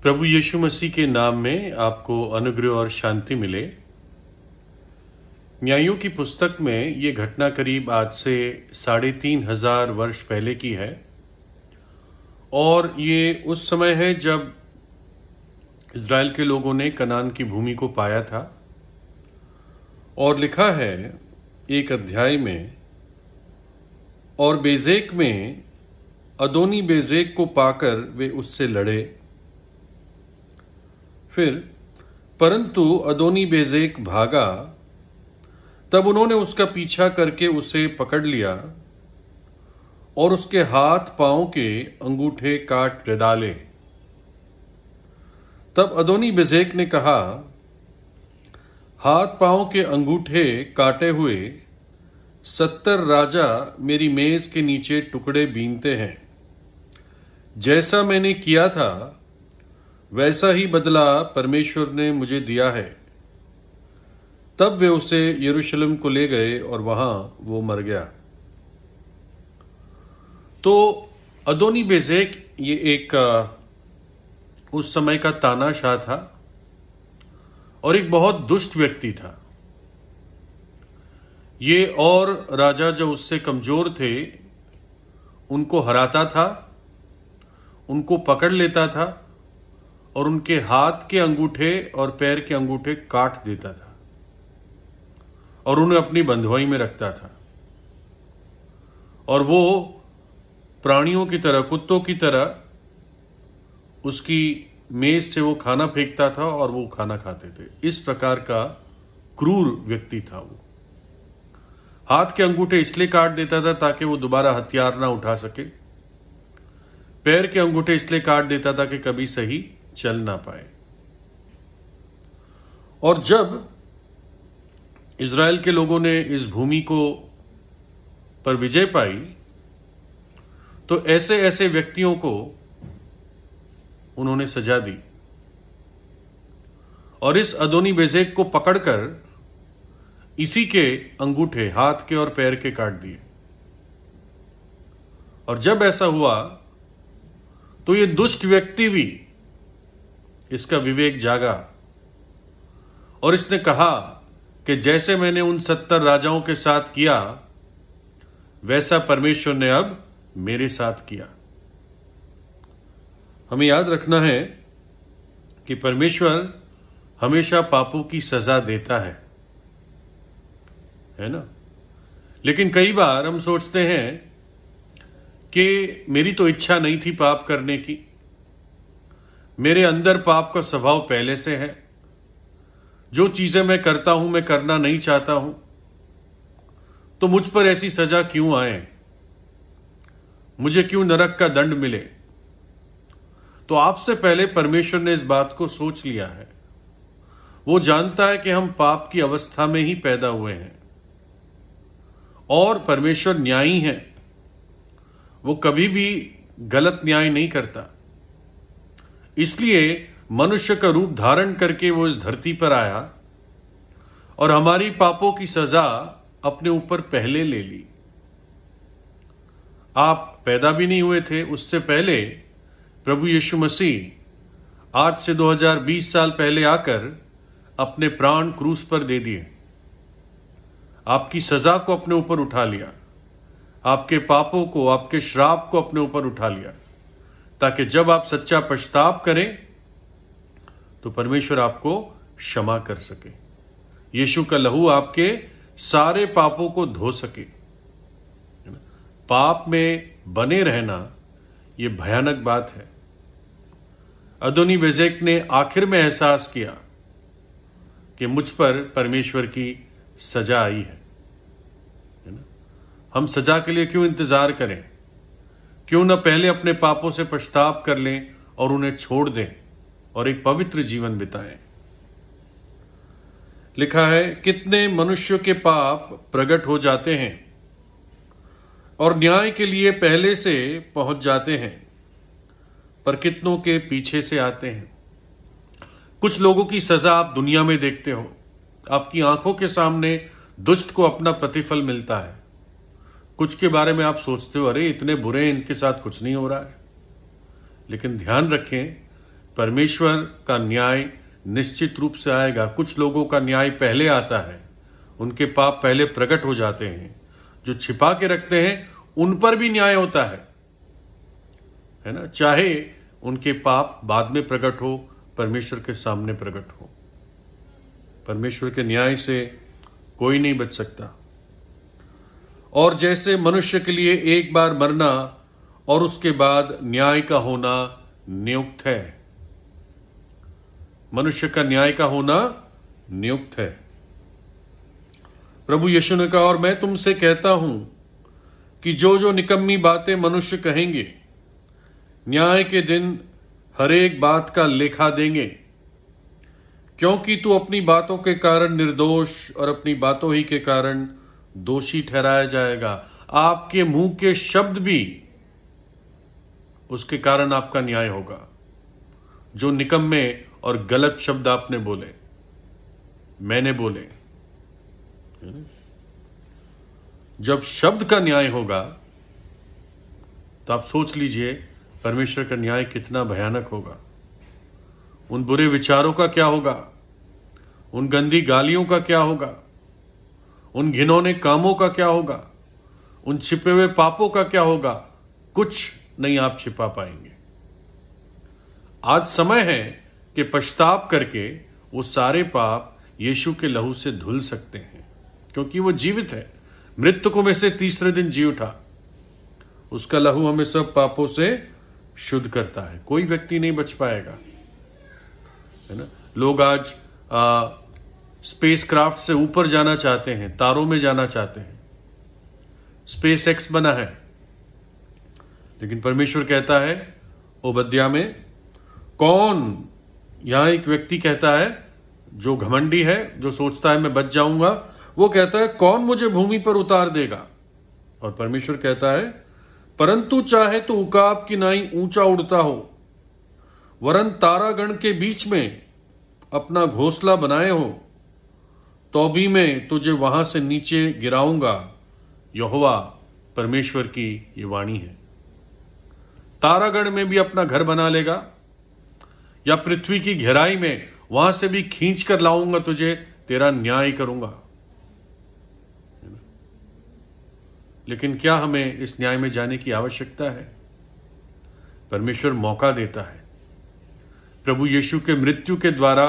प्रभु यीशु मसीह के नाम में आपको अनुग्रह और शांति मिले। न्यायों की पुस्तक में ये घटना करीब आज से 3,500 वर्ष पहले की है और ये उस समय है जब इज़राइल के लोगों ने कनान की भूमि को पाया था। और लिखा है एक अध्याय में, और बेजेक में अदोनी बेजेक को पाकर वे उससे लड़े। फिर परंतु अदोनी बेजेक भागा, तब उन्होंने उसका पीछा करके उसे पकड़ लिया और उसके हाथ पांव के अंगूठे काट डाले। तब अदोनी बेजेक ने कहा, हाथ पांव के अंगूठे काटे हुए 70 राजा मेरी मेज के नीचे टुकड़े बीनते हैं। जैसा मैंने किया था वैसा ही बदला परमेश्वर ने मुझे दिया है। तब वे उसे यरूशलेम को ले गए और वहां वो मर गया। तो अदोनी बेजेक ये एक उस समय का तानाशाह था और एक बहुत दुष्ट व्यक्ति था। ये और राजा जो उससे कमजोर थे उनको हराता था, उनको पकड़ लेता था और उनके हाथ के अंगूठे और पैर के अंगूठे काट देता था और उन्हें अपनी बंधुआई में रखता था। और वो प्राणियों की तरह, कुत्तों की तरह उसकी मेज से वो खाना फेंकता था और वो खाना खाते थे। इस प्रकार का क्रूर व्यक्ति था वो। हाथ के अंगूठे इसलिए काट देता था ताकि वो दोबारा हथियार ना उठा सके। पैर के अंगूठे इसलिए काट देता था कि कभी सही चल ना पाए। और जब इज़राइल के लोगों ने इस भूमि को पर विजय पाई तो ऐसे ऐसे व्यक्तियों को उन्होंने सजा दी और इस अदोनी बेजेक को पकड़कर इसी के अंगूठे हाथ के और पैर के काट दिए। और जब ऐसा हुआ तो ये दुष्ट व्यक्ति भी, इसका विवेक जागा और इसने कहा कि जैसे मैंने उन 70 राजाओं के साथ किया वैसा परमेश्वर ने अब मेरे साथ किया। हमें याद रखना है कि परमेश्वर हमेशा पापों की सजा देता है ना। लेकिन कई बार हम सोचते हैं कि मेरी तो इच्छा नहीं थी पाप करने की, मेरे अंदर पाप का स्वभाव पहले से है, जो चीजें मैं करता हूं मैं करना नहीं चाहता हूं, तो मुझ पर ऐसी सजा क्यों आए, मुझे क्यों नरक का दंड मिले। तो आपसे पहले परमेश्वर ने इस बात को सोच लिया है। वो जानता है कि हम पाप की अवस्था में ही पैदा हुए हैं और परमेश्वर न्यायी है। वो कभी भी गलत न्याय नहीं करता। इसलिए मनुष्य का रूप धारण करके वो इस धरती पर आया और हमारी पापों की सजा अपने ऊपर पहले ले ली। आप पैदा भी नहीं हुए थे, उससे पहले प्रभु यीशु मसीह आज से 2020 साल पहले आकर अपने प्राण क्रूस पर दे दिए। आपकी सजा को अपने ऊपर उठा लिया, आपके पापों को, आपके श्राप को अपने ऊपर उठा लिया, ताकि जब आप सच्चा पश्चाताप करें तो परमेश्वर आपको क्षमा कर सके। यीशु का लहू आपके सारे पापों को धो सके। पाप में बने रहना यह भयानक बात है। अदोनी बेजेक ने आखिर में एहसास किया कि मुझ पर परमेश्वर की सजा आई है ना। हम सजा के लिए क्यों इंतजार करें? क्यों न पहले अपने पापों से पश्चाताप कर लें और उन्हें छोड़ दें और एक पवित्र जीवन बिताएं। लिखा है, कितने मनुष्यों के पाप प्रकट हो जाते हैं और न्याय के लिए पहले से पहुंच जाते हैं, पर कितनों के पीछे से आते हैं। कुछ लोगों की सजा आप दुनिया में देखते हो, आपकी आंखों के सामने दुष्ट को अपना प्रतिफल मिलता है। कुछ के बारे में आप सोचते हो, अरे इतने बुरे हैं, इनके साथ कुछ नहीं हो रहा है। लेकिन ध्यान रखें, परमेश्वर का न्याय निश्चित रूप से आएगा। कुछ लोगों का न्याय पहले आता है, उनके पाप पहले प्रकट हो जाते हैं। जो छिपा के रखते हैं उन पर भी न्याय होता है ना, चाहे उनके पाप बाद में प्रकट हो, परमेश्वर के सामने प्रकट हो। परमेश्वर के न्याय से कोई नहीं बच सकता। और जैसे मनुष्य के लिए एक बार मरना और उसके बाद न्याय का होना नियुक्त है, मनुष्य का न्याय का होना नियुक्त है। प्रभु यीशु ने कहा, और मैं तुमसे कहता हूं कि जो जो निकम्मी बातें मनुष्य कहेंगे, न्याय के दिन हर एक बात का लेखा देंगे, क्योंकि तू अपनी बातों के कारण निर्दोष और अपनी बातों ही के कारण दोषी ठहराया जाएगा। आपके मुंह के शब्द भी, उसके कारण आपका न्याय होगा। जो निकम्मे और गलत शब्द आपने बोले, मैंने बोले, जब शब्द का न्याय होगा तो आप सोच लीजिए परमेश्वर का न्याय कितना भयानक होगा। उन बुरे विचारों का क्या होगा, उन गंदी गालियों का क्या होगा, उन घिनौने कामों का क्या होगा, उन छिपे हुए पापों का क्या होगा। कुछ नहीं आप छिपा पाएंगे। आज समय है कि पश्चाताप करके वो सारे पाप यीशु के लहू से धुल सकते हैं, क्योंकि वो जीवित है, मृतकों में से तीसरे दिन जी उठा। उसका लहू हमें सब पापों से शुद्ध करता है। कोई व्यक्ति नहीं बच पाएगा, है ना। लोग आज स्पेस क्राफ्ट से ऊपर जाना चाहते हैं, तारों में जाना चाहते हैं, स्पेस एक्स बना है, लेकिन परमेश्वर कहता है ओबद्या में, कौन, यहां एक व्यक्ति कहता है जो घमंडी है, जो सोचता है मैं बच जाऊंगा, वो कहता है कौन मुझे भूमि पर उतार देगा। और परमेश्वर कहता है, परंतु चाहे तो उकाब की नाई ऊंचा उड़ता हो, वरन तारागण के बीच में अपना घोंसला बनाए हो, तो भी मैं तुझे वहां से नीचे गिराऊंगा। यहोवा परमेश्वर की ये वाणी है। तारागण में भी अपना घर बना लेगा, या पृथ्वी की गहराई में, वहां से भी खींच कर लाऊंगा तुझे, तेरा न्याय करूंगा। लेकिन क्या हमें इस न्याय में जाने की आवश्यकता है? परमेश्वर मौका देता है। प्रभु यीशु के मृत्यु के द्वारा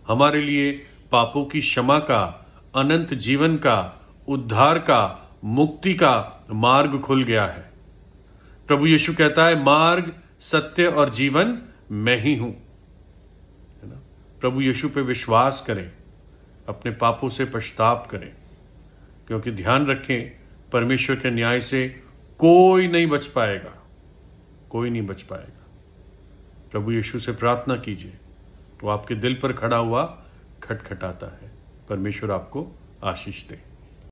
हमारे लिए पापों की क्षमा का, अनंत जीवन का, उद्धार का, मुक्ति का मार्ग खुल गया है। प्रभु यीशु कहता है, मार्ग, सत्य और जीवन मैं ही हूं, है ना। प्रभु यीशु पे विश्वास करें, अपने पापों से पश्चाताप करें, क्योंकि ध्यान रखें परमेश्वर के न्याय से कोई नहीं बच पाएगा, कोई नहीं बच पाएगा। प्रभु यीशु से प्रार्थना कीजिए, वो आपके दिल पर खड़ा हुआ खटखटाता है। परमेश्वर आपको आशीष दे।